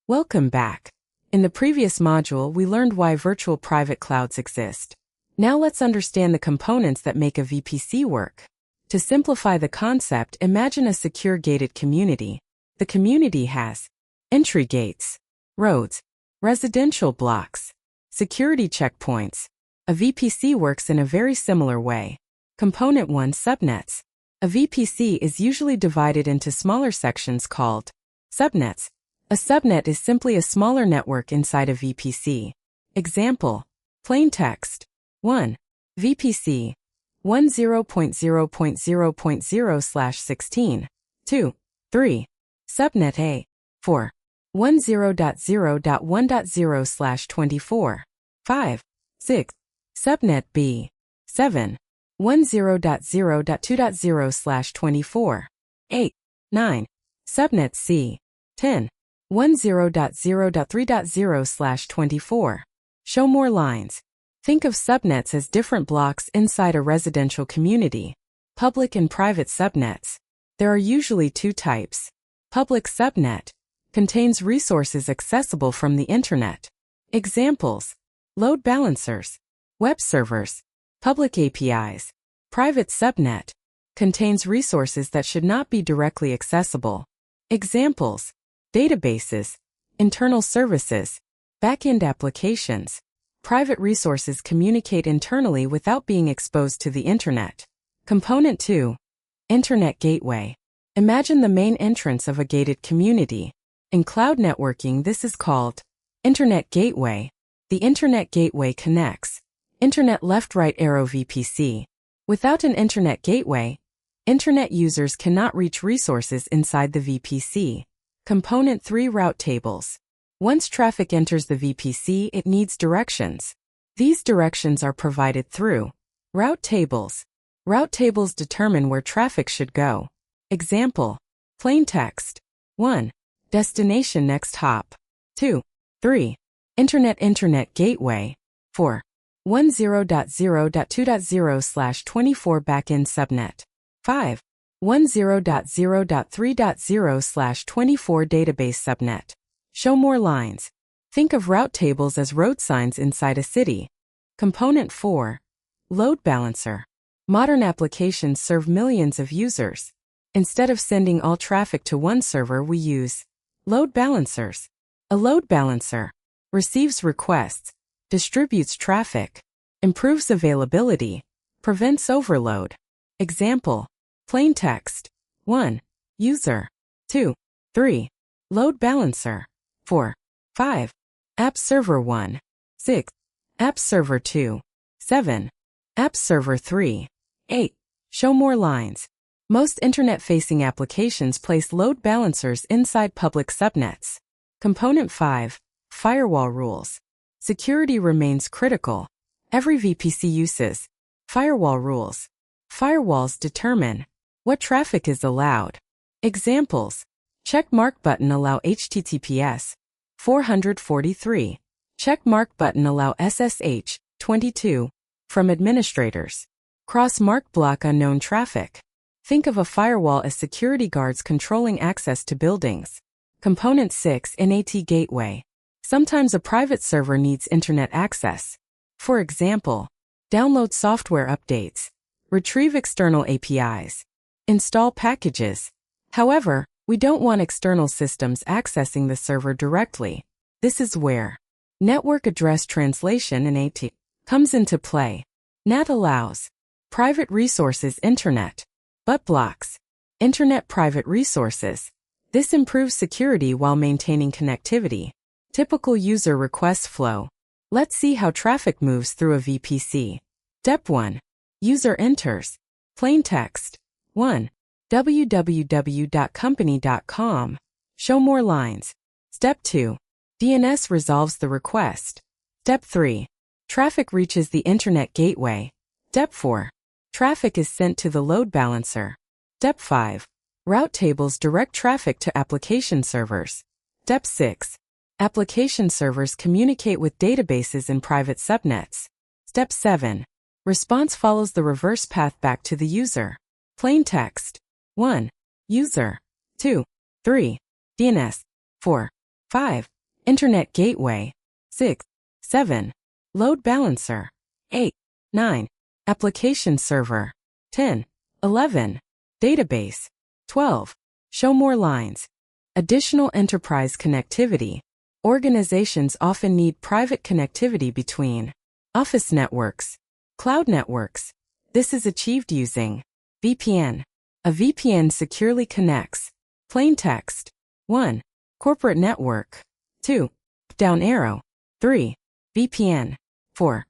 Welcome back. In the previous module, we learned why virtual private clouds exist. Now let's understand the components that make a VPC work. To simplify the concept, imagine a secure gated community. The community has entry gates, roads, residential blocks, security checkpoints. A VPC works in a very similar way. Component 1, subnets. A VPC is usually divided into smaller sections called subnets. A subnet is simply a smaller network inside a VPC. Example: plain text. 1. VPC 10.0.0.0.16. 2. 3. Subnet A 4. 10.0.1.0/24. 5. 6. Subnet B 7. 10.0.2.0/24. 8. 9. Subnet C 10. 10.0.3.0/24. Show more lines. Think of subnets as different blocks inside a residential community. Public and private subnets. There are usually two types. Public subnet contains resources accessible from the internet. Examples: load balancers, web servers, public APIs. Private subnet contains resources that should not be directly accessible. Examples: databases, internal services, back-end applications. Private resources communicate internally without being exposed to the internet. Component 2. Internet gateway. Imagine the main entrance of a gated community. In cloud networking, this is called Internet gateway. The Internet gateway connects Internet left-right arrow VPC. Without an Internet gateway, Internet users cannot reach resources inside the VPC. Component 3, route tables. Once traffic enters the VPC, it needs directions. These directions are provided through route tables. Route tables determine where traffic should go. Example: plain text. 1. Destination next hop. 2. 3. Internet gateway. 4. 10.0.2.0/24 backend subnet. 5. 10.0.3.0/24 database subnet. Show more lines. Think of route tables as road signs inside a city. Component 4. Load balancer. Modern applications serve millions of users. Instead of sending all traffic to one server, we use load balancers. A load balancer receives requests, distributes traffic, improves availability, prevents overload. Example: plain text. 1. User. 2. 3. Load balancer. 4. 5. App server 1. 6. App server 2. 7. App server 3. 8. Show more lines. Most internet-facing applications place load balancers inside public subnets. Component 5. Firewall rules. Security remains critical. Every VPC uses firewall rules. Firewalls determine what traffic is allowed. Examples: check mark button allow HTTPS 443. Check mark button allow SSH 22 from administrators. Cross mark block unknown traffic. Think of a firewall as security guards controlling access to buildings. Component 6, NAT gateway. Sometimes a private server needs internet access. For example, download software updates, retrieve external APIs, install packages. However, we don't want external systems accessing the server directly. This is where network address translation (NAT) comes into play. NAT allows private resources internet, but blocks internet private resources. This improves security while maintaining connectivity. Typical user request flow. Let's see how traffic moves through a VPC. Step 1. User enters. Plain text. 1. www.company.com. Show more lines. Step 2. DNS resolves the request. Step 3. Traffic reaches the Internet gateway. Step 4. Traffic is sent to the load balancer. Step 5. Route tables direct traffic to application servers. Step 6. Application servers communicate with databases in private subnets. Step 7. Response follows the reverse path back to the user. Plain text. 1. User. 2. 3. DNS. 4. 5. Internet Gateway. 6. 7. Load Balancer. 8. 9. Application Server. 10. 11. Database. 12. Show more lines. Additional enterprise connectivity. Organizations often need private connectivity between office networks, cloud networks. This is achieved using VPN. A VPN securely connects plain text. 1. Corporate network. 2. Down arrow. 3. VPN. 4.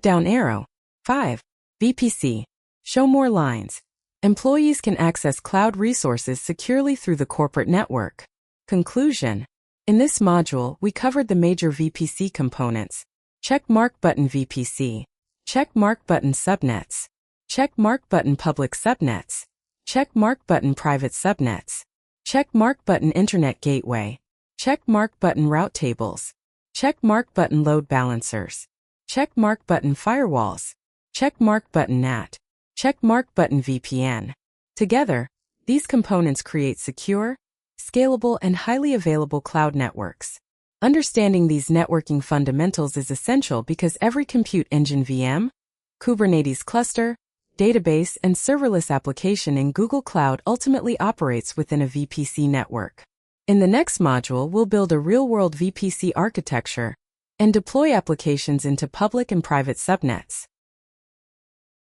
Down arrow. 5. VPC. Show more lines. Employees can access cloud resources securely through the corporate network. Conclusion. In this module, we covered the major VPC components. Check mark button VPC. Check mark button subnets. Check mark button public subnets. Check mark button private subnets. Check mark button internet gateway. Check mark button route tables. Check mark button load balancers. Check mark button firewalls. Check mark button NAT. Check mark button VPN. Together, these components create secure, scalable, and highly available cloud networks. Understanding these networking fundamentals is essential because every compute engine VM, Kubernetes cluster, database, and serverless application in Google Cloud ultimately operates within a VPC network. In the next module, we'll build a real-world VPC architecture and deploy applications into public and private subnets.